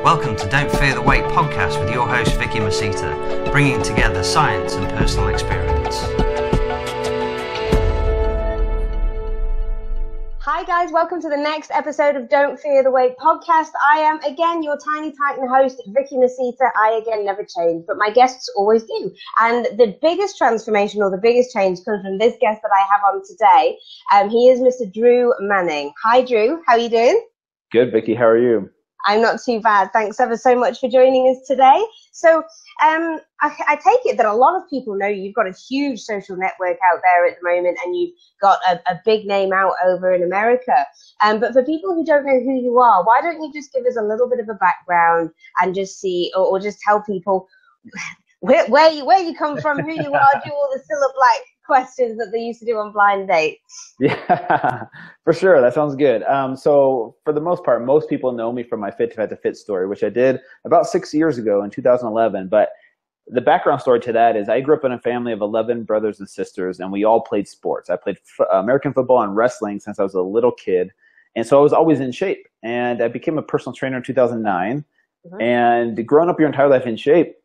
Welcome to Don't Fear the Weight podcast with your host Vicky Masita, bringing together science and personal experience. Hi guys, welcome to the next episode of Don't Fear the Weight podcast. I am again your tiny titan host, Vicky Masita. I again never change, but my guests always do. And the biggest transformation or the biggest change comes from this guest that I have on today. He is Mr. Drew Manning. Hi Drew, how are you doing? Good, Vicky, how are you? I'm not too bad. Thanks ever so much for joining us today. So I take it that a lot of people know you've got a huge social network out there at the moment, and you've got a big name out over in America. But for people who don't know who you are, why don't you just give us a little bit of a background and just see, or just tell people where you come from, who you are, do all the Cilla-like questions that they used to do on blind dates. Yeah, for sure. That sounds good. So for the most part, most people know me from my Fit2Fat2Fit story, which I did about 6 years ago in 2011. But the background story to that is I grew up in a family of 11 brothers and sisters, and we all played sports. I played American football and wrestling since I was a little kid. And so I was always in shape. And I became a personal trainer in 2009. Mm-hmm. And growing up your entire life in shape,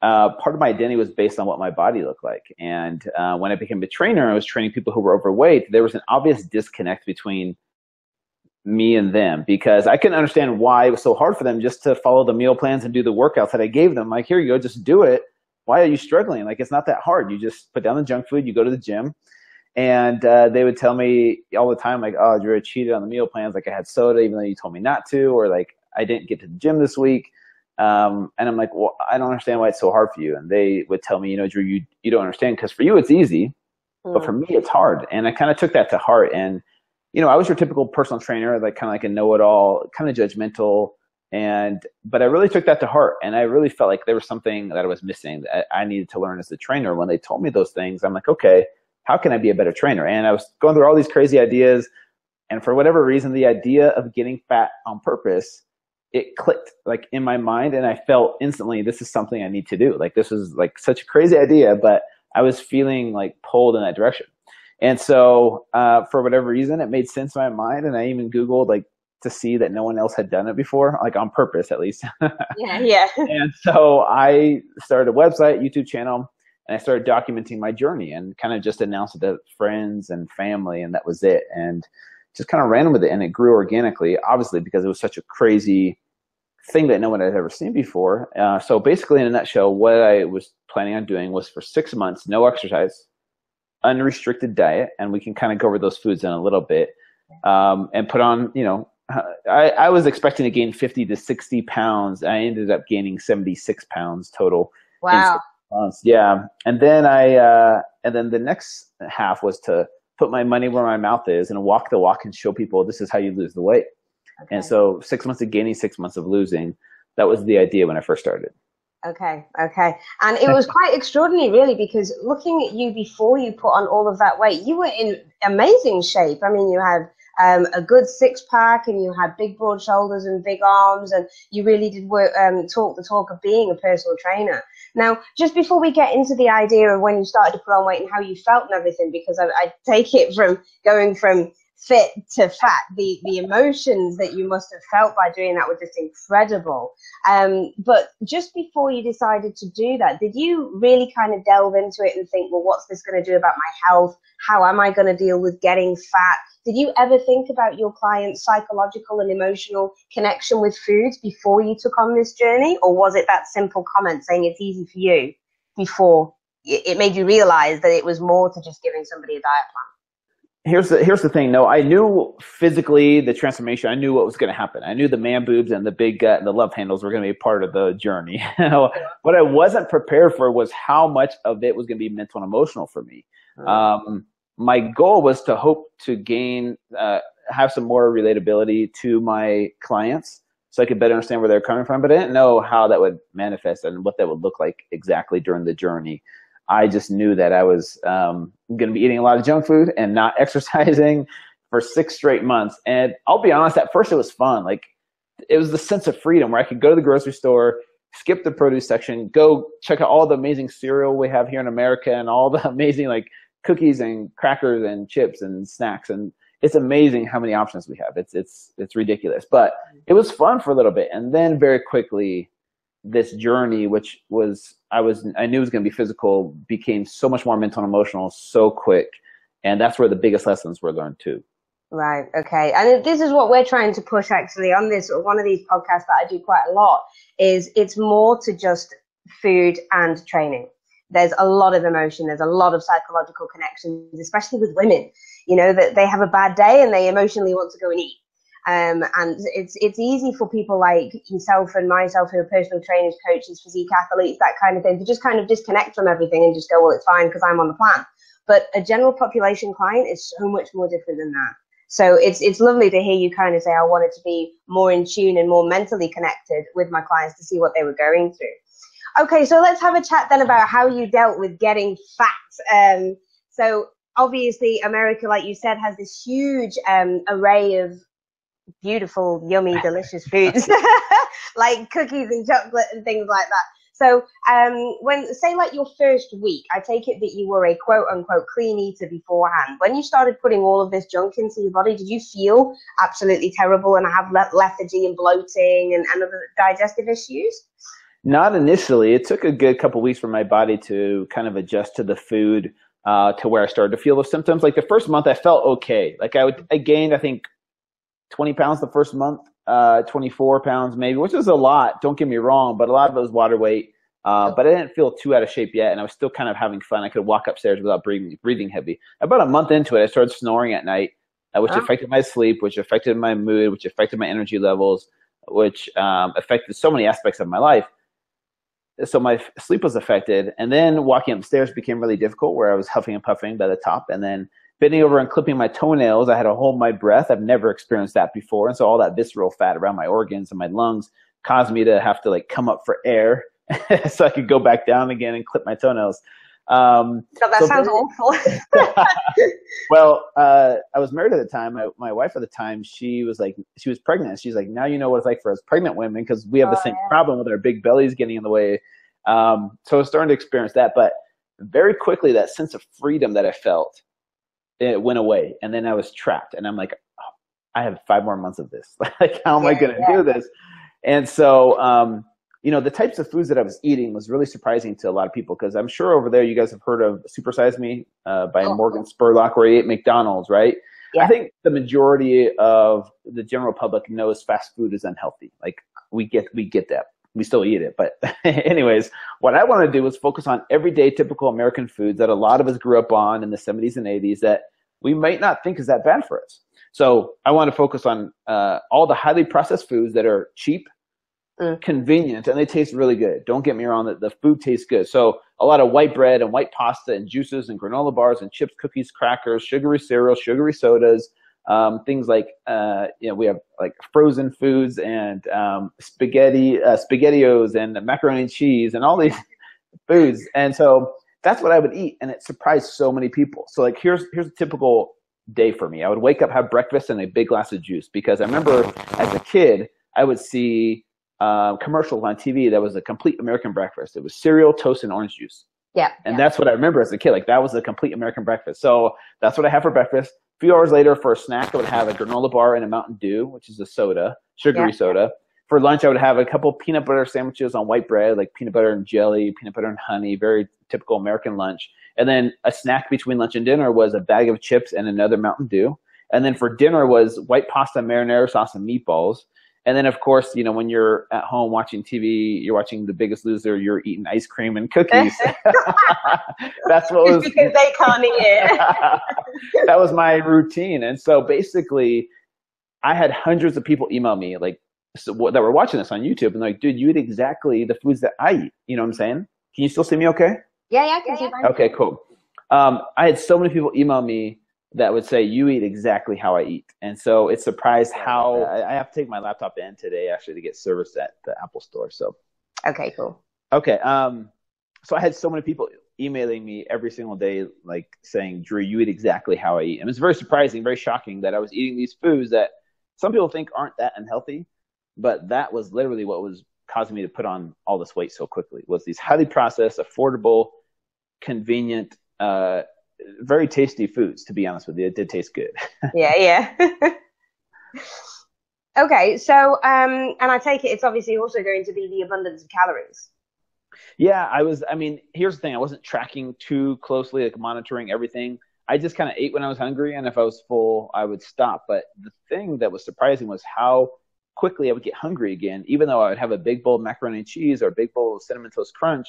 part of my identity was based on what my body looked like. And when I became a trainer, I was training people who were overweight. There was an obvious disconnect between me and them, because I couldn't understand why it was so hard for them just to follow the meal plans and do the workouts that I gave them. Like, here you go, just do it. Why are you struggling? Like, it's not that hard. You just put down the junk food, you go to the gym. And they would tell me all the time, like, oh, Drew, I cheated on the meal plans. Like, I had soda even though you told me not to, or like, I didn't get to the gym this week. And I'm like, well, I don't understand why it's so hard for you. And they would tell me, you know, Drew, you don't understand, because for you it's easy, but for me it's hard. And I kind of took that to heart. And, you know, I was your typical personal trainer, like kind of like a know-it-all, kind of judgmental. But I really took that to heart. And I really felt like there was something that I was missing that I needed to learn as a trainer. When they told me those things, I'm like, okay, how can I be a better trainer? And I was going through all these crazy ideas. And for whatever reason, the idea of getting fat on purpose, it clicked like in my mind, and I felt instantly, this is something I need to do. Like, this was like such a crazy idea, but I was feeling like pulled in that direction. And so for whatever reason, it made sense in my mind. And I even Googled like to see that no one else had done it before, like on purpose at least. Yeah. And so I started a website, YouTube channel, and I started documenting my journey and kind of just announced it to friends and family, and that was it. And just kind of ran with it, and it grew organically, obviously, because it was such a crazy thing that no one had ever seen before. So basically, in a nutshell, what I was planning on doing was for 6 months, no exercise, unrestricted diet, and we can kind of go over those foods in a little bit, and put on, you know, I was expecting to gain 50 to 60 pounds. I ended up gaining 76 pounds total. Wow. In 6 months. Yeah. And then and then the next half was to put my money where my mouth is and walk the walk and show people this is how you lose the weight. Okay. And so 6 months of gaining, 6 months of losing, that was the idea when I first started. Okay. And it was quite extraordinary, really, because looking at you before you put on all of that weight, you were in amazing shape. I mean, you had a good six-pack, and you had big, broad shoulders and big arms, and you really did talk the talk of being a personal trainer. Now, just before we get into the idea of when you started to put on weight and how you felt and everything, because I take it from going from fit to fat, the emotions that you must have felt by doing that were just incredible. But just before you decided to do that, did you really kind of delve into it and think, well, what's this going to do about my health? How am I going to deal with getting fat? Did you ever think about your client's psychological and emotional connection with foods before you took on this journey? Or was it that simple comment saying it's easy for you before it made you realize that it was more to just giving somebody a diet plan? Here's the thing. No, I knew physically the transformation. I knew what was going to happen. I knew the man boobs and the big gut and the love handles were going to be a part of the journey. What I wasn't prepared for was how much of it was going to be mental and emotional for me. My goal was to hope to gain, have some more relatability to my clients so I could better understand where they're coming from. But I didn't know how that would manifest and what that would look like exactly during the journey. I just knew that I was going to be eating a lot of junk food and not exercising for 6 straight months. And I'll be honest, at first it was fun. Like, it was the sense of freedom where I could go to the grocery store, skip the produce section, go check out all the amazing cereal we have here in America and all the amazing like cookies and crackers and chips and snacks. And it's amazing how many options we have. It's ridiculous, but it was fun for a little bit. And then very quickly, this journey, which I knew it was going to be physical, became so much more mental and emotional so quick. And that's where the biggest lessons were learned too. Right. Okay. And this is what we're trying to push actually on this, one of these podcasts that I do quite a lot, is it's more to just food and training. There's a lot of emotion. There's a lot of psychological connections, especially with women, that they have a bad day and they emotionally want to go and eat. And it's easy for people like yourself and myself who are personal trainers, coaches, physique athletes, that kind of thing, to just kind of disconnect from everything and just go, well, it's fine because I'm on the plan. But a general population client is so much more different than that. So it's lovely to hear you kind of say, I wanted to be more in tune and more mentally connected with my clients to see what they were going through. Okay, so let's have a chat then about how you dealt with getting fat. So obviously America, like you said, has this huge array of beautiful, yummy, delicious foods like cookies and chocolate and things like that. So when, say, like your first week, I take it that you were a quote-unquote clean eater beforehand. When you started putting all of this junk into your body, did you feel absolutely terrible and have lethargy and bloating and other digestive issues? Not initially. It took a good couple weeks for my body to kind of adjust to the food, to where I started to feel those symptoms. Like the first month, I felt okay. Like I gained, I think, 20 pounds the first month, 24 pounds maybe, which is a lot. Don't get me wrong, but a lot of it was water weight. But I didn't feel too out of shape yet, and I was still kind of having fun. I could walk upstairs without breathing heavy. About a month into it, I started snoring at night, which affected my sleep, which affected my mood, which affected my energy levels, which affected so many aspects of my life. So my sleep was affected, and then walking upstairs became really difficult, where I was huffing and puffing by the top, and then bending over and clipping my toenails. I had to hold my breath. I've never experienced that before. And so all that visceral fat around my organs and my lungs caused me to have to like come up for air so I could go back down again and clip my toenails. God, that sounds awful. Well, I was married at the time. My wife at the time, she was pregnant. She's like, now you know what it's like for us pregnant women, because we have the same problem with our big bellies getting in the way. So I was starting to experience that. But very quickly, that sense of freedom that I felt, it went away. And then I was trapped. And I'm like, oh, I have 5 more months of this. Like, how am I going to do this? And so, the types of foods that I was eating was really surprising to a lot of people, because I'm sure over there you guys have heard of Super Size Me by Morgan Spurlock, where he ate McDonald's, right? Yeah. I think the majority of the general public knows fast food is unhealthy. Like, we get that. We still eat it. But anyways, what I want to do is focus on everyday typical American foods that a lot of us grew up on in the 70s and 80s that we might not think is that bad for us. So I want to focus on all the highly processed foods that are cheap, convenient, and they taste really good. Don't get me wrong, the food tastes good. So a lot of white bread and white pasta and juices and granola bars and chips, cookies, crackers, sugary cereal, sugary sodas, things like, we have like frozen foods and SpaghettiOs and macaroni and cheese and all these foods. And so that's what I would eat. And it surprised so many people. So like, here's a typical day for me. I would wake up, have breakfast, and a big glass of juice, because I remember as a kid, I would see commercials on TV that was a complete American breakfast. It was cereal, toast, and orange juice. Yeah. And that's what I remember as a kid. Like, that was a complete American breakfast. So that's what I have for breakfast. A few hours later, for a snack, I would have a granola bar and a Mountain Dew, which is a soda, sugary soda. For lunch, I would have a couple peanut butter sandwiches on white bread, like peanut butter and jelly, peanut butter and honey, very typical American lunch. And then a snack between lunch and dinner was a bag of chips and another Mountain Dew. And then for dinner was white pasta, marinara sauce, and meatballs. And then, of course, when you're at home watching TV, you're watching The Biggest Loser, you're eating ice cream and cookies. That's what was. Because they can't eat it. That was my routine. And so basically, I had hundreds of people email me that were watching this on YouTube, and like, dude, you eat exactly the foods that I eat. You know what I'm saying? Can you still see me okay? Yeah, I can see you. Okay, cool. I had so many people email me that would say, you eat exactly how I eat. And so it surprised how I have to take my laptop in today actually to get service at the Apple store. So, okay, cool. Okay. So I had so many people emailing me every single day, like saying, Drew, you eat exactly how I eat. And it's very surprising, very shocking that I was eating these foods that some people think aren't that unhealthy, but that was literally what was causing me to put on all this weight so quickly, was these highly processed, affordable, convenient, very tasty foods, to be honest with you. It did taste good. Yeah. Okay, so and I take it it's obviously also going to be the abundance of calories. Yeah, I mean, here's the thing. I wasn't tracking too closely, like monitoring everything. I just kind of ate when I was hungry, and if I was full, I would stop. But the thing that was surprising was how quickly I would get hungry again, even though I would have a big bowl of macaroni and cheese or a big bowl of Cinnamon Toast Crunch.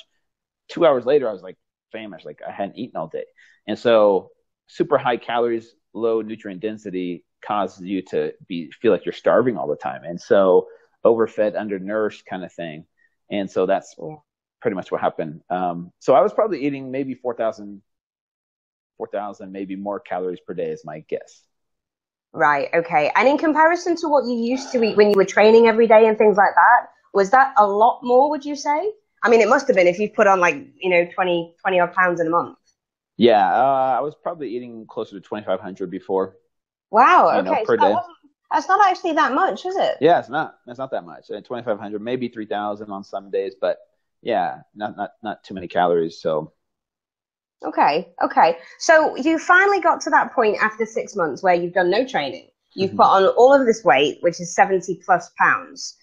2 hours later, I was like famished, like I hadn't eaten all day. And so super high calories, low nutrient density causes you to feel like you're starving all the time. And so overfed, undernourished kind of thing. And so that's pretty much what happened. So I was probably eating maybe 4,000, maybe more calories per day is my guess. Right. Okay. And in comparison to what you used to eat when you were training every day and things like that, was that a lot more, would you say? I mean, it must have been if you put on 20 odd pounds in a month. Yeah. I was probably eating closer to 2,500 before. Wow. Okay. Per day. That's not actually that much, is it? Yeah, it's not. It's not that much. 2,500, maybe 3,000 on some days, but yeah, not too many calories. So. Okay. So you finally got to that point after 6 months where you've done no training. You've put on all of this weight, which is 70 plus pounds.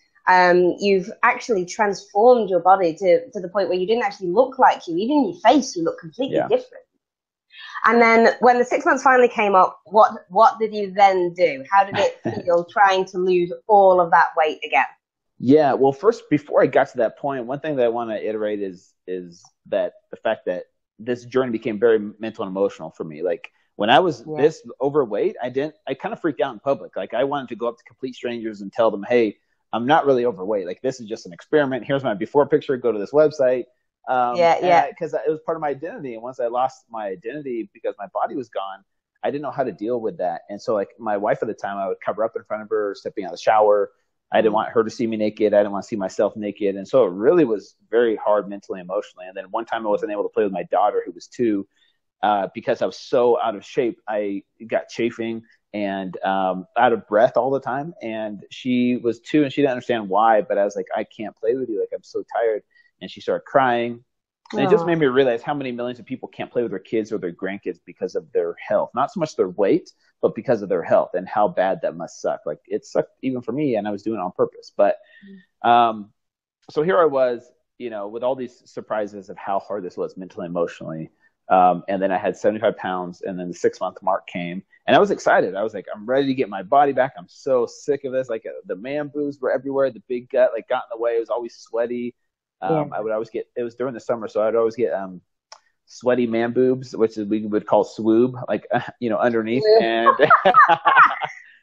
You've actually transformed your body to the point where you didn't actually look like you. Even in your face, you look completely different. And then when the 6 months finally came up, what did you then do? How did it feel trying to lose all of that weight again? Yeah, well, first, before I got to that point, one thing that I want to iterate is that the fact that this journey became very mental and emotional for me. Like when I was this overweight, I kind of freaked out in public. Like I wanted to go up to complete strangers and tell them, hey, I'm not really overweight. Like this is just an experiment. Here's my before picture. Go to this website. Because it was part of my identity. And once I lost my identity because my body was gone, I didn't know how to deal with that. And so like my wife at the time, I would cover up in front of her, stepping out of the shower. I didn't want her to see me naked. I didn't want to see myself naked. And so it really was very hard mentally, emotionally. And then one time I wasn't able to play with my daughter who was 2 because I was so out of shape. I got chafing and out of breath all the time. And she was 2 and she didn't understand why, but I was like, I can't play with you. Like I'm so tired. And she started crying. And it just made me realize how many millions of people can't play with their kids or their grandkids because of their health. Not so much their weight, but because of their health and how bad that must suck. Like it sucked even for me, and I was doing it on purpose. But so here I was, with all these surprises of how hard this was mentally, emotionally. And then I had 75 pounds, and then the 6-month mark came, and I was excited. I was like, I'm ready to get my body back. I'm so sick of this. Like the man boobs were everywhere. The big gut got in the way. It was always sweaty. I would always get, it was during the summer, so I'd always get sweaty man boobs, which we would call swoob, like, underneath. And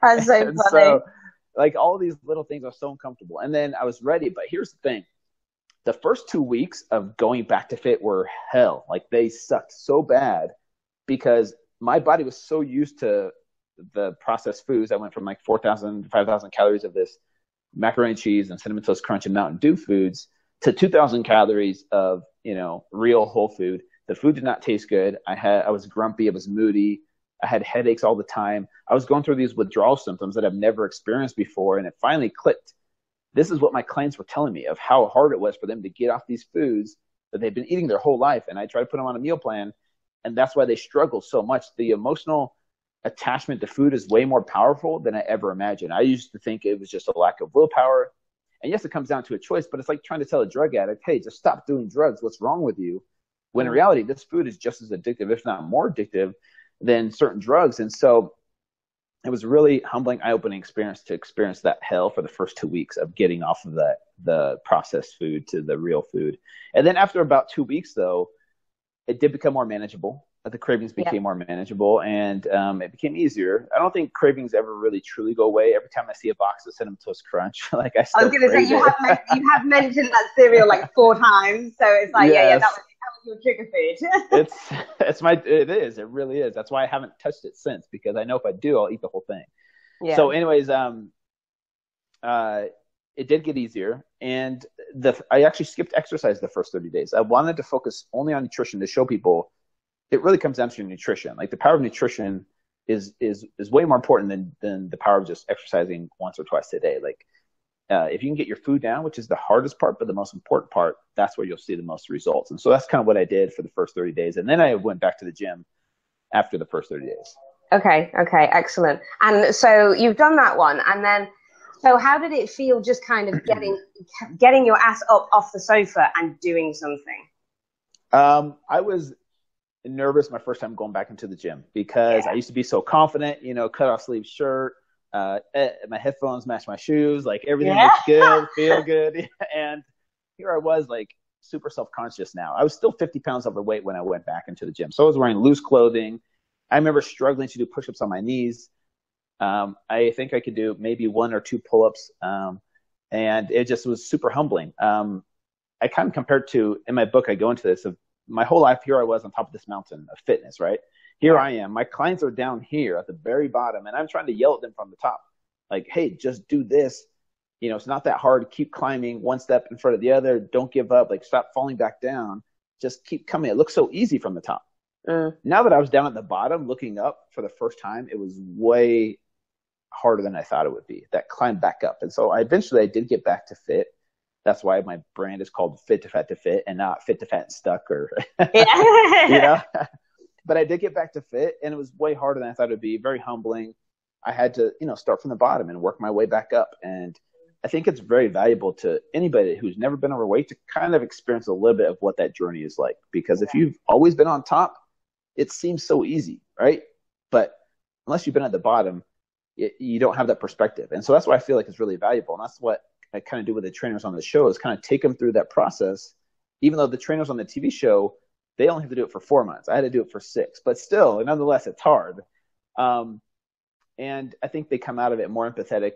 that's so funny. So, like, all these little things are so uncomfortable. And then I was ready, but here's the thing. The first 2 weeks of going back to fit were hell. Like, they sucked so bad because my body was so used to the processed foods. I went from like 4,000 to 5,000 calories of this macaroni and cheese and Cinnamon Toast Crunch and Mountain Dew foods to 2,000 calories of, real whole food. The food did not taste good. I was grumpy. I was moody. I had headaches all the time. I was going through these withdrawal symptoms that I've never experienced before. And it finally clicked. This is what my clients were telling me of how hard it was for them to get off these foods that they've been eating their whole life. And I tried to put them on a meal plan. And that's why they struggle so much. The emotional attachment to food is way more powerful than I ever imagined. I used to think it was just a lack of willpower. And yes, it comes down to a choice, but it's like trying to tell a drug addict, hey, just stop doing drugs. What's wrong with you? When in reality, this food is just as addictive, if not more addictive than certain drugs. And so it was a really humbling, eye-opening experience to experience that hell for the first 2 weeks of getting off of the processed food to the real food. And then after about 2 weeks, though, it did become more manageable. The cravings became more manageable, and it became easier. I don't think cravings ever really truly go away. Every time I see a box of Cinnamon Toast Crunch, like I still I was going to say, you have mentioned that cereal like 4 times, so it's like, that was your trigger food. It is. It really is. That's why I haven't touched it since, because I know if I do, I'll eat the whole thing. Yeah. So anyways, it did get easier, and I actually skipped exercise the first 30 days. I wanted to focus only on nutrition to show people it really comes down to nutrition. Like the power of nutrition is way more important than the power of just exercising once or twice a day. Like if you can get your food down, which is the hardest part, but the most important part, that's where you'll see the most results. And so that's kind of what I did for the first 30 days. And then I went back to the gym after the first 30 days. Okay, excellent. And so you've done that one, and then, so how did it feel just kind of getting your ass up off the sofa and doing something? I was nervous my first time going back into the gym because I used to be so confident, cut off sleeve shirt, my headphones match my shoes, like everything looks good, feel good. And here I was like super self-conscious now. I was still 50 pounds overweight when I went back into the gym. So I was wearing loose clothing. I remember struggling to do push-ups on my knees. I think I could do maybe 1 or 2 pull-ups. And it just was super humbling. I kind of compared to, in my book, I go into this, of my whole life, here I was on top of this mountain of fitness, right? Here I am. My clients are down here at the very bottom, and I'm trying to yell at them from the top. Like, hey, just do this. It's not that hard. Keep climbing one step in front of the other. Don't give up. Like, stop falling back down. Just keep coming. It looks so easy from the top. Now that I was down at the bottom looking up for the first time, it was way harder than I thought it would be, that climb back up. And so I did get back to fit. That's why my brand is called Fit2Fat2Fit and not Fit to Fat and Stuck or, But I did get back to fit, and it was way harder than I thought it would be. Very humbling. I had to, start from the bottom and work my way back up. And I think it's very valuable to anybody who's never been overweight to kind of experience a little bit of what that journey is like. Because if you've always been on top, it seems so easy, right? But unless you've been at the bottom, you don't have that perspective. And so that's why I feel like it's really valuable. And that's what I kind of do with the trainers on the show, is kind of take them through that process. Even though the trainers on the TV show, they only have to do it for 4 months. I had to do it for 6. But still, nonetheless, it's hard. And I think they come out of it more empathetic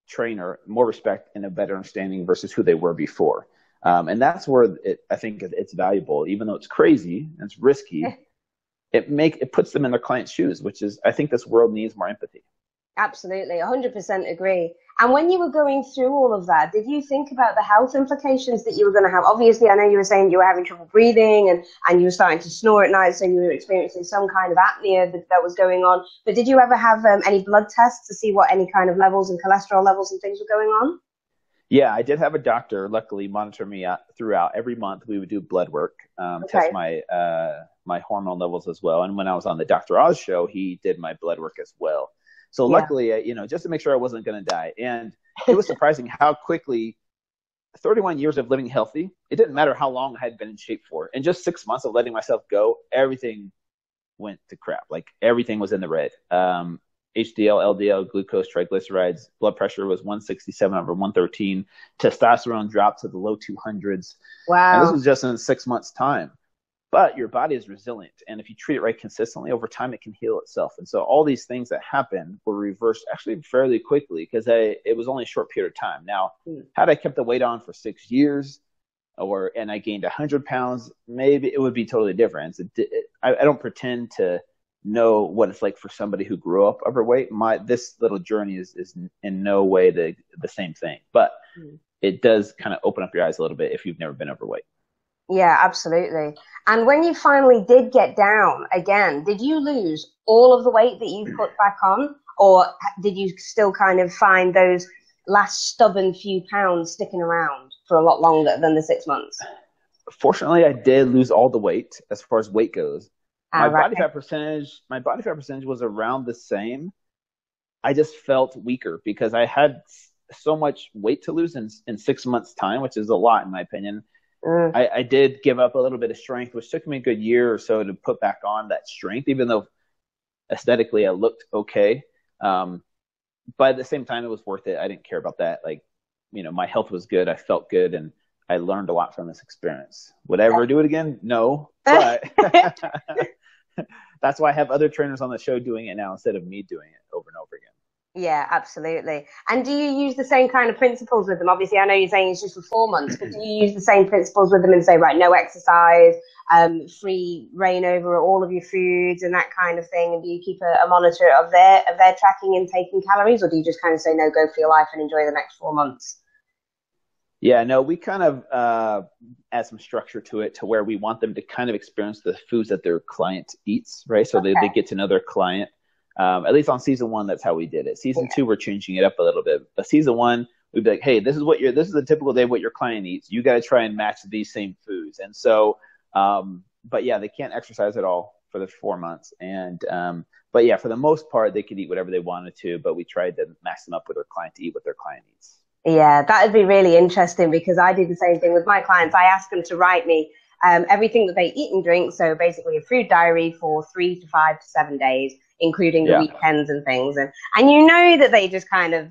trainer, more respect, and a better understanding versus who they were before. And that's where I think it's valuable. Even though it's crazy and it's risky, it puts them in their client's shoes, which is, I think this world needs more empathy. Absolutely, 100% agree. And when you were going through all of that, did you think about the health implications that you were going to have? Obviously, I know you were saying you were having trouble breathing and you were starting to snore at night, so you were experiencing some kind of apnea that was going on. But did you ever have any blood tests to see what any kind of levels and cholesterol levels and things were going on? Yeah, I did have a doctor, luckily, monitor me throughout. Every month we would do blood work, test my hormone levels as well. And when I was on the Dr. Oz show, he did my blood work as well. So luckily, just to make sure I wasn't going to die. And it was surprising how quickly, 31 years of living healthy, it didn't matter how long I had been in shape for. In just 6 months of letting myself go, everything went to crap. Like everything was in the red. HDL, LDL, glucose, triglycerides, blood pressure was 167 over 113. Testosterone dropped to the low 200s. Wow. And this was just in 6 months' time. But your body is resilient. And if you treat it right consistently, over time, it can heal itself. And so all these things that happened were reversed actually fairly quickly because it was only a short period of time. Now, had I kept the weight on for 6 years and I gained 100 pounds, maybe it would be totally different. I don't pretend to know what it's like for somebody who grew up overweight. This little journey is in no way the same thing. But it does kind of open up your eyes a little bit if you've never been overweight. Yeah, absolutely. And when you finally did get down again, did you lose all of the weight that you put back on? Or did you still kind of find those last stubborn few pounds sticking around for a lot longer than the 6 months? Fortunately, I did lose all the weight as far as weight goes. My body fat percentage was around the same. I just felt weaker because I had so much weight to lose in 6 months' time, which is a lot in my opinion. I did give up a little bit of strength, which took me a good year or so to put back on that strength, even though aesthetically I looked okay. But at the same time, it was worth it. I didn't care about that. Like, my health was good. I felt good. And I learned a lot from this experience. Would I ever do it again? No. But that's why I have other trainers on the show doing it now instead of me doing it over and over again. Yeah, absolutely. And do you use the same kind of principles with them? Obviously, I know you're saying it's just for 4 months, but do you use the same principles with them and say, right, no exercise, free reign over all of your foods and that kind of thing? And do you keep a monitor of their tracking and taking calories, or do you just kind of say, no, go for your life and enjoy the next 4 months? Yeah, no, we kind of add some structure to it to where we want them to kind of experience the foods that their client eats, right? So they get to know their client. At least on season 1, that's how we did it. Season 2, we're changing it up a little bit. But season 1, we'd be like, hey, this is a typical day of what your client eats. You got to try and match these same foods. And so, but yeah, they can't exercise at all for the 4 months. And, but yeah, for the most part, they could eat whatever they wanted to, but we tried to max them up with their client to eat what their client eats. Yeah, that would be really interesting because I do the same thing with my clients. I ask them to write me everything that they eat and drink. So basically a food diary for 3 to 5 to 7 days, including the weekends and things. And you know that they just kind of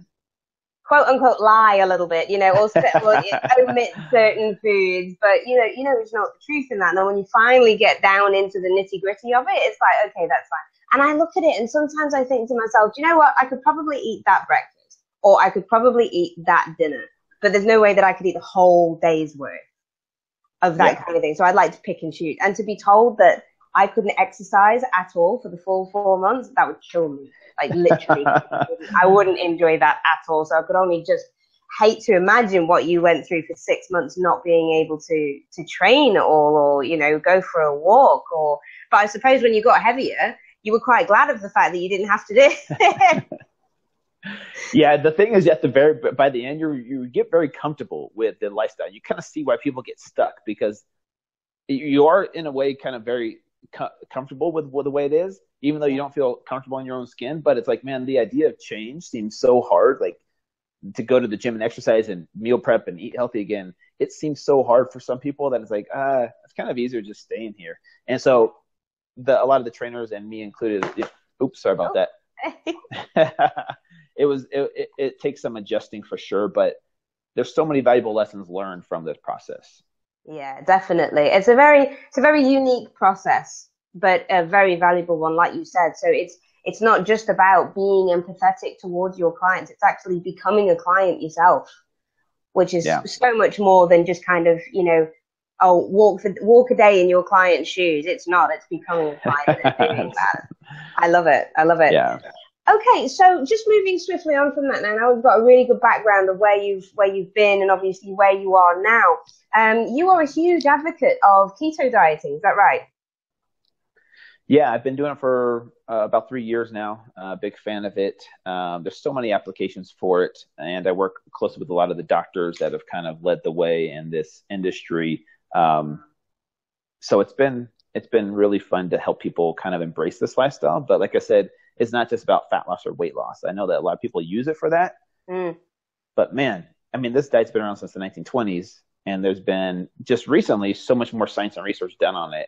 quote unquote lie a little bit, or omit certain foods, but it's not the truth in that. And then when you finally get down into the nitty gritty of it, it's like, okay, that's fine. And I look at it and sometimes I think to myself, do you know what? I could probably eat that breakfast or I could probably eat that dinner, but there's no way that I could eat the whole day's worth of that kind of thing. So I'd like to pick and choose. And to be told that I couldn't exercise at all for the full 4 months, that would kill me. Like literally, I wouldn't enjoy that at all. So I could only just hate to imagine what you went through for 6 months, not being able to train at all, or go for a walk. But I suppose when you got heavier, you were quite glad of the fact that you didn't have to do it. Yeah, the thing is, by the end, you get very comfortable with the lifestyle. You kind of see why people get stuck because you are in a way kind of very comfortable with the way it is, even though you don't feel comfortable in your own skin. But it's like, man, the idea of change seems so hard. Like to go to the gym and exercise and meal prep and eat healthy again, it seems so hard for some people that it's like, it's kind of easier just staying here. And so a lot of the trainers and me included, oops, sorry about that. It takes some adjusting for sure, but there's so many valuable lessons learned from this process. Yeah, definitely. It's a very unique process, but a very valuable one, like you said. So it's not just about being empathetic towards your clients. It's actually becoming a client yourself, which is so much more than just kind of, walk a day in your client's shoes. It's not. It's becoming a client and doing that. I love it. Yeah. Okay, so just moving swiftly on from that now we've got a really good background of where you've been and obviously where you are now. You are a huge advocate of keto dieting, is that right? Yeah, I've been doing it for about 3 years now. Big fan of it. There's so many applications for it, and I work closely with a lot of the doctors that have kind of led the way in this industry. So it's been really fun to help people kind of embrace this lifestyle. But like I said, it's not just about fat loss or weight loss. I know that a lot of people use it for that. But man, I mean, this diet's been around since the 1920s, and there's been just recently so much more science and research done on it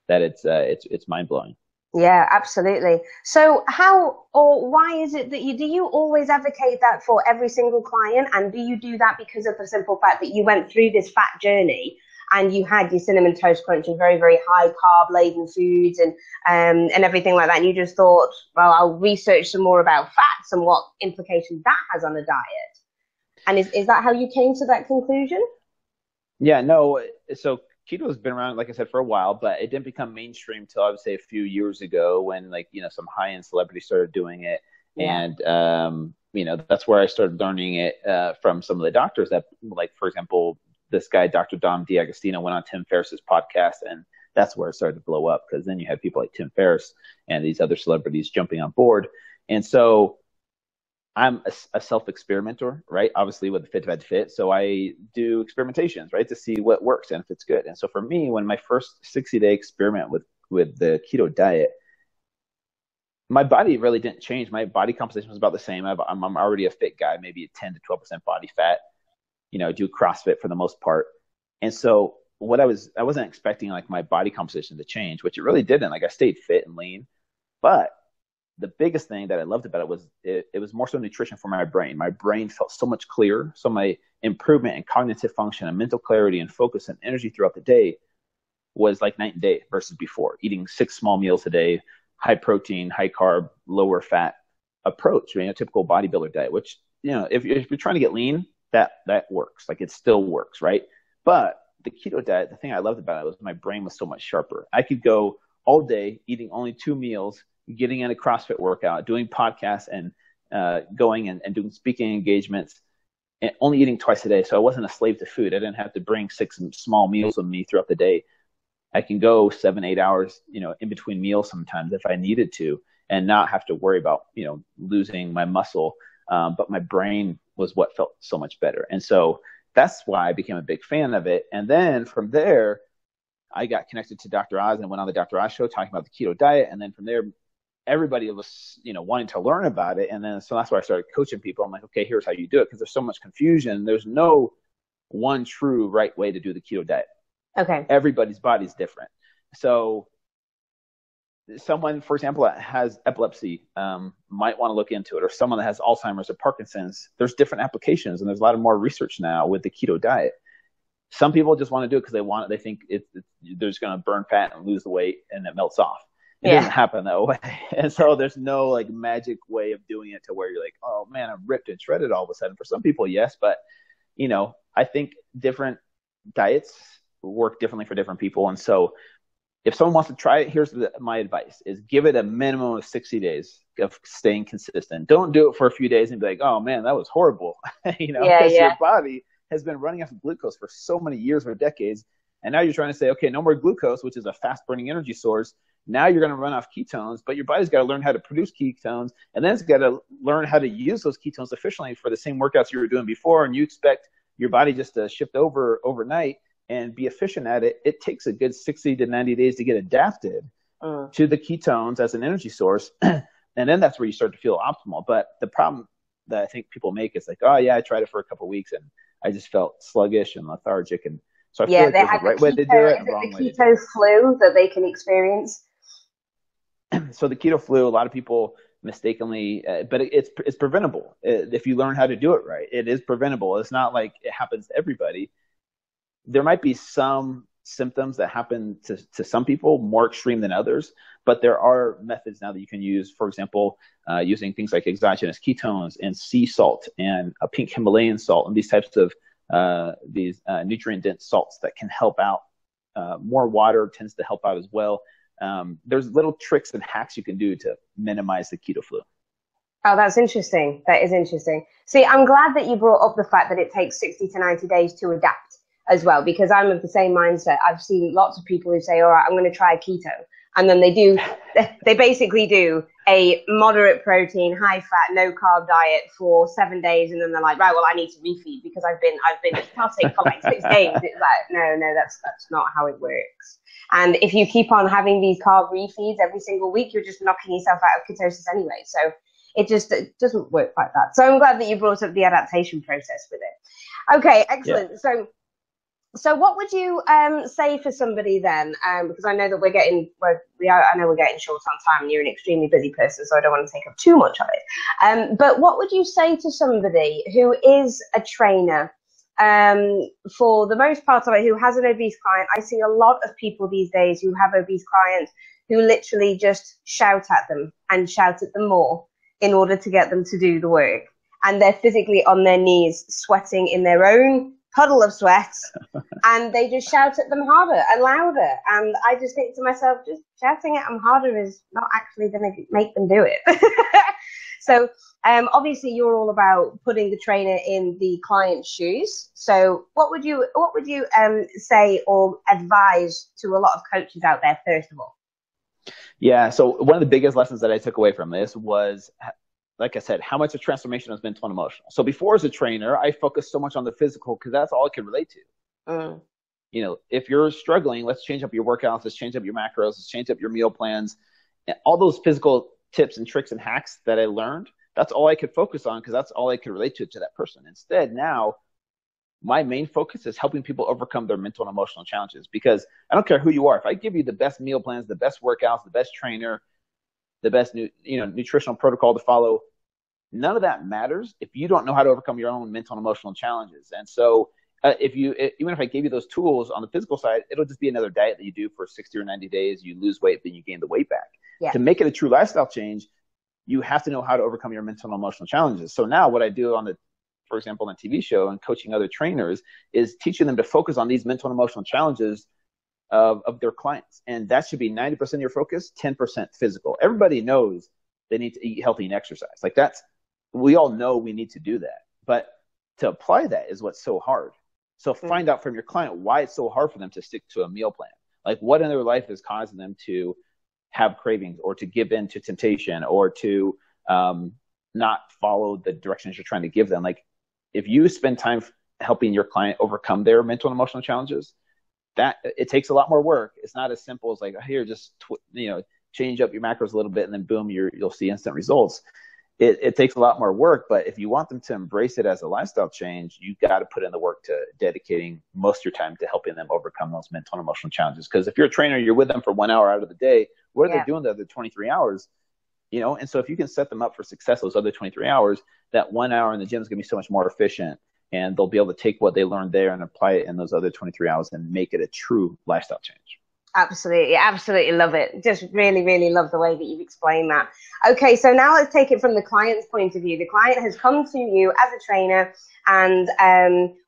that it's mind blowing. Yeah, absolutely. So how or why is it that do you always advocate that for every single client? And do you do that because of the simple fact that you went through this fat journey and you had your Cinnamon Toast Crunch and very, very high carb laden foods and everything like that, and you just thought, well, I'll research some more about fats and what implications that has on a diet? And is that how you came to that conclusion? Yeah, no. So keto has been around, like I said, for a while, but it didn't become mainstream till I would say a few years ago when some high-end celebrities started doing it. Yeah. And, that's where I started learning it from some of the doctors that, like, for example, this guy, Dr. Dom D'Agostino, went on Tim Ferriss's podcast, and that's where it started to blow up because then you had people like Tim Ferriss and these other celebrities jumping on board. And so I'm a self-experimenter, right? Obviously with the Fit2Fat2Fit. So I do experimentations, right? To see what works and if it's good. And so for me, when my first 60-day experiment with the keto diet, my body really didn't change. My body composition was about the same. I'm already a fit guy, maybe 10 to 12% body fat, do CrossFit for the most part. And so I wasn't expecting like my body composition to change, which it really didn't. Like I stayed fit and lean, but the biggest thing that I loved about it was it was more so nutrition for my brain. My brain felt so much clearer. So my improvement in cognitive function and mental clarity and focus and energy throughout the day was like night and day versus before. Eating 6 small meals a day, high protein, high carb, lower fat approach, typical bodybuilder diet, which, if you're trying to get lean, that works. Like it still works, right? But the keto diet, the thing I loved about it was my brain was so much sharper. I could go all day eating only 2 meals, getting in a CrossFit workout, doing podcasts and going and doing speaking engagements and only eating twice a day. So I wasn't a slave to food. I didn't have to bring 6 small meals with me throughout the day. I can go 7-8 hours, in between meals sometimes if I needed to and not have to worry about, losing my muscle. But my brain was what felt so much better. And so that's why I became a big fan of it. And then from there, I got connected to Dr. Oz and went on the Dr. Oz show talking about the keto diet. And then from there, everybody was, wanting to learn about it. And then, so that's why I started coaching people. I'm like, okay, here's how you do it. Because there's so much confusion. There's no one true right way to do the keto diet. Okay. Everybody's body's different. So someone, for example, that has epilepsy might want to look into it, or someone that has Alzheimer's or Parkinson's. There's different applications, and there's a lot of more research now with the keto diet. Some people just want to do it because they want it. They think they're just going to burn fat and lose the weight, and it melts off. It doesn't happen that way. And so there's no like magic way of doing it to where you're like, oh man, I'm ripped and shredded all of a sudden. For some people, yes, but I think different diets work differently for different people. And so if someone wants to try it, here's my advice is give it a minimum of 60 days of staying consistent. Don't do it for a few days and be like, oh man, that was horrible. Because your body has been running off of glucose for so many years or decades. And now you're trying to say, okay, no more glucose, which is a fast burning energy source. Now you're going to run off ketones, but your body's got to learn how to produce ketones, and then it's got to learn how to use those ketones efficiently for the same workouts you were doing before. And you expect your body just to shift over overnight and be efficient at it. It takes a good 60 to 90 days to get adapted to the ketones as an energy source. And then that's where you start to feel optimal. But the problem that I think people make is like, oh yeah, I tried it for a couple of weeks and I just felt sluggish and lethargic. And so I feel like there's a right way to do it and a wrong way to do it. The keto flu that they can experience. So the keto flu, a lot of people mistakenly, but it's preventable. If you learn how to do it right, it is preventable. It's not like it happens to everybody. There might be some symptoms that happen to some people more extreme than others, but there are methods now that you can use, for example, using things like exogenous ketones and sea salt and a pink Himalayan salt and these types of nutrient-dense salts that can help out. More water tends to help out as well. There's little tricks and hacks you can do to minimize the keto flu. Oh, that's interesting. That is interesting. See, I'm glad that you brought up the fact that it takes 60 to 90 days to adapt as well, because I'm of the same mindset. I've seen lots of people who say, all right, I'm going to try keto. And then they basically do a moderate protein, high fat, no carb diet for 7 days. And then they're like, right, well, I need to refeed because I've been ketotic for like 6 days. It's like, no, that's not how it works. And if you keep on having these carb refeeds every single week, you're just knocking yourself out of ketosis anyway. So it doesn't work like that. So I'm glad that you brought up the adaptation process with it. Okay, excellent. Yeah. So what would you say for somebody then? Because I know that we're getting short on time, and you're an extremely busy person, so I don't want to take up too much of it. But what would you say to somebody who is a trainer? For the most part of it, who has an obese client? I see a lot of people these days who have obese clients who literally just shout at them and shout at them more in order to get them to do the work. And they're physically on their knees, sweating in their own puddle of sweat, and they just shout at them harder and louder. And I just think to myself, just shouting at them harder is not actually going to make them do it. So obviously you're all about putting the trainer in the client's shoes. So what would you say or advise to a lot of coaches out there, first of all? Yeah. So one of the biggest lessons that I took away from this was, like I said, how much of transformation is mental and emotional. So before as a trainer, I focused so much on the physical because that's all I could relate to. If you're struggling, let's change up your workouts, let's change up your macros, let's change up your meal plans. And all those physical tips and tricks and hacks that I learned, that's all I could focus on because that's all I could relate to that person. Instead, now my main focus is helping people overcome their mental and emotional challenges, because I don't care who you are. If I give you the best meal plans, the best workouts, the best trainer, the best nutritional protocol to follow, none of that matters if you don't know how to overcome your own mental and emotional challenges. And so even if I gave you those tools on the physical side, it'll just be another diet that you do for 60 or 90 days. You lose weight, then you gain the weight back. Yeah. To make it a true lifestyle change, you have to know how to overcome your mental and emotional challenges. So now what I do for example, on the TV show and coaching other trainers is teaching them to focus on these mental and emotional challenges of their clients. And that should be 90% of your focus, 10% physical. Everybody knows they need to eat healthy and exercise. Like we all know we need to do that. But to apply that is what's so hard. So find out from your client why it's so hard for them to stick to a meal plan. Like what in their life is causing them to have cravings or to give in to temptation or to not follow the directions you're trying to give them. Like if you spend time helping your client overcome their mental and emotional challenges, that it takes a lot more work. It's not as simple as like, here, just change up your macros a little bit and then boom, you'll see instant results. It takes a lot more work, but if you want them to embrace it as a lifestyle change, you got to put in the work to dedicating most of your time to helping them overcome those mental and emotional challenges. Because if you're a trainer, you're with them for 1 hour out of the day. What are they doing the other 23 hours? And so if you can set them up for success those other 23 hours, that 1 hour in the gym is going to be so much more efficient, and they'll be able to take what they learned there and apply it in those other 23 hours and make it a true lifestyle change. Absolutely. Absolutely love it. Just really, really love the way that you've explained that. Okay, so now let's take it from the client's point of view. The client has come to you as a trainer, and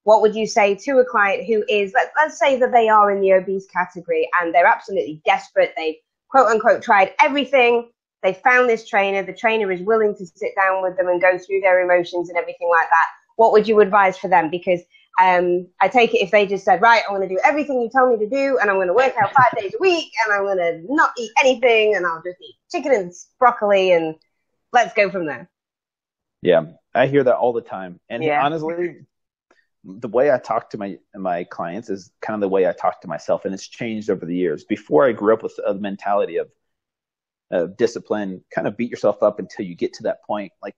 what would you say to a client who is, let's say that they are in the obese category and they're absolutely desperate. They've quote unquote tried everything. They found this trainer. The trainer is willing to sit down with them and go through their emotions and everything like that. What would you advise for them? Because I take it if they just said, right, I'm going to do everything you tell me to do, and I'm going to work out 5 days a week, and I'm going to not eat anything, and I'll just eat chicken and broccoli, and let's go from there. Yeah, I hear that all the time. And honestly, the way I talk to my clients is kind of the way I talk to myself, and it's changed over the years. Before, I grew up with a mentality of discipline, kind of beat yourself up until you get to that point, like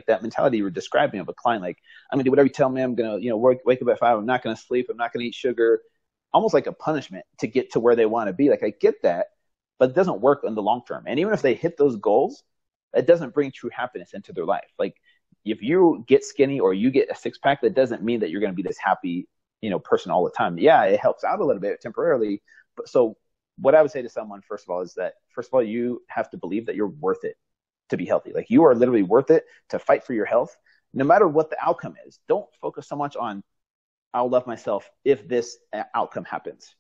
that mentality you were describing of a client, like, I'm gonna do whatever you tell me. I'm gonna, wake up at 5. I'm not gonna sleep. I'm not gonna eat sugar, almost like a punishment to get to where they want to be. Like, I get that, but it doesn't work in the long term. And even if they hit those goals, it doesn't bring true happiness into their life. Like, if you get skinny or you get a 6-pack, that doesn't mean that you're going to be this happy, person all the time. Yeah, it helps out a little bit temporarily. But so what I would say to someone, first of all, you have to believe that you're worth it to be healthy. Like, you are literally worth it to fight for your health, no matter what the outcome is. Don't focus so much on, I'll love myself if this outcome happens.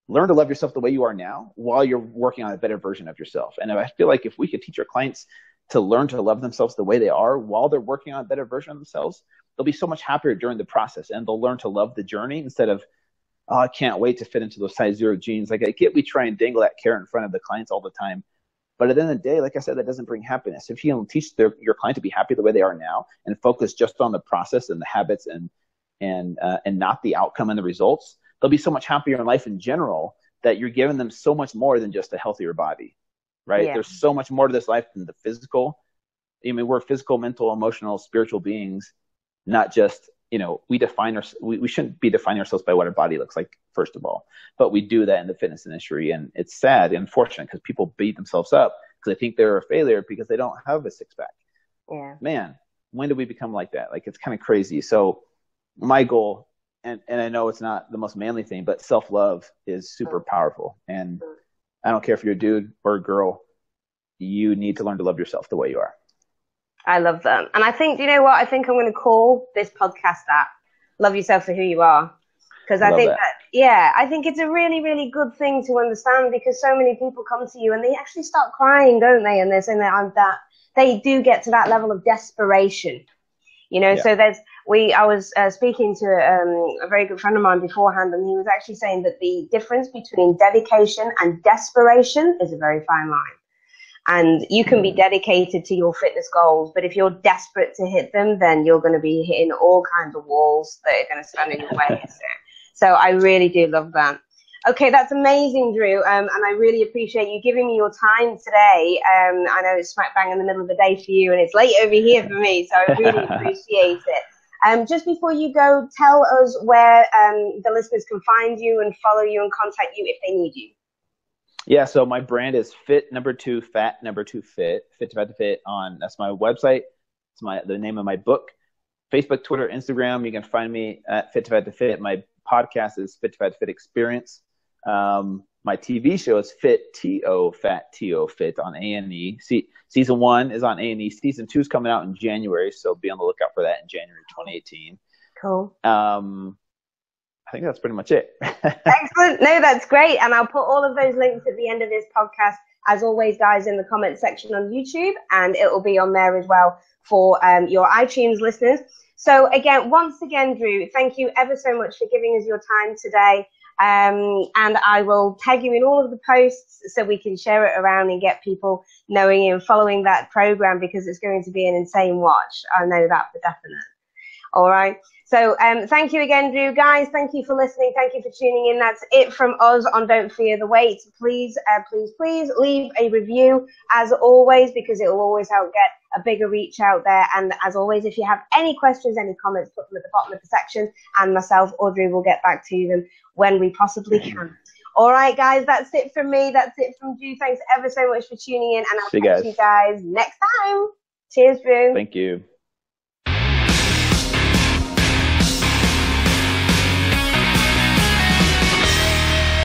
Learn to love yourself the way you are now while you're working on a better version of yourself. And I feel like if we could teach our clients to learn to love themselves the way they are while they're working on a better version of themselves, they'll be so much happier during the process, and they'll learn to love the journey instead of, oh, I can't wait to fit into those size 0 jeans. Like, I get we try and dangle that carrot in front of the clients all the time. But at the end of the day, like I said, that doesn't bring happiness. If you can teach your client to be happy the way they are now and focus just on the process and the habits and not the outcome and the results, they'll be so much happier in life in general that you're giving them so much more than just a healthier body, right? Yeah. There's so much more to this life than the physical. I mean, we're physical, mental, emotional, spiritual beings, not just, we shouldn't be defining ourselves by what our body looks like, first of all, but we do that in the fitness industry. And it's sad and unfortunate because people beat themselves up because they think they're a failure because they don't have a 6-pack. Yeah. Man, when did we become like that? Like, it's kind of crazy. So my goal, and I know it's not the most manly thing, but self-love is super powerful. And I don't care if you're a dude or a girl, you need to learn to love yourself the way you are. I love that. And I think, you know what? I think I'm going to call this podcast that, Love Yourself for Who You Are. Because I think I think it's a really, really good thing to understand, because so many people come to you and they actually start crying, don't they? And they're saying that they do get to that level of desperation. So I was speaking to a very good friend of mine beforehand, and he was actually saying that the difference between dedication and desperation is a very fine line. And you can be dedicated to your fitness goals, but if you're desperate to hit them, then you're going to be hitting all kinds of walls that are going to stand in your way. So I really do love that. Okay, that's amazing, Drew. And I really appreciate you giving me your time today. I know it's smack bang in the middle of the day for you, and it's late over here for me, so I really appreciate it. Just before you go, tell us where the listeners can find you and follow you and contact you if they need you. Yeah, so my brand is Fit2Fat2Fit, Fit2Fat2Fit that's my website. It's the name of my book. Facebook, Twitter, Instagram, you can find me at Fit2Fat2Fit. My podcast is Fit2Fat2Fit Experience. My TV show is Fit2Fat2Fit on A&E. Season 1 is on A&E. Season 2 is coming out in January, so be on the lookout for that in January 2018. Cool. I think that's pretty much it. Excellent. No, that's great. And I'll put all of those links at the end of this podcast, as always, guys, in the comment section on YouTube, and it will be on there as well for your iTunes listeners. So once again, Drew, thank you ever so much for giving us your time today. And I will tag you in all of the posts so we can share it around and get people knowing you and following that program, because it's going to be an insane watch. I know that for definite. All right. So thank you again, Drew. Guys, thank you for listening. Thank you for tuning in. That's it from us on Don't Fear the Weight. Please, please leave a review as always, because it will always help get a bigger reach out there. And as always, if you have any questions, any comments, put them at the bottom of the section, and myself or Drew will get back to them when we possibly can. All right, guys, that's it from me. That's it from Drew. Thanks ever so much for tuning in, and I'll catch you guys next time. Cheers, Drew. Thank you.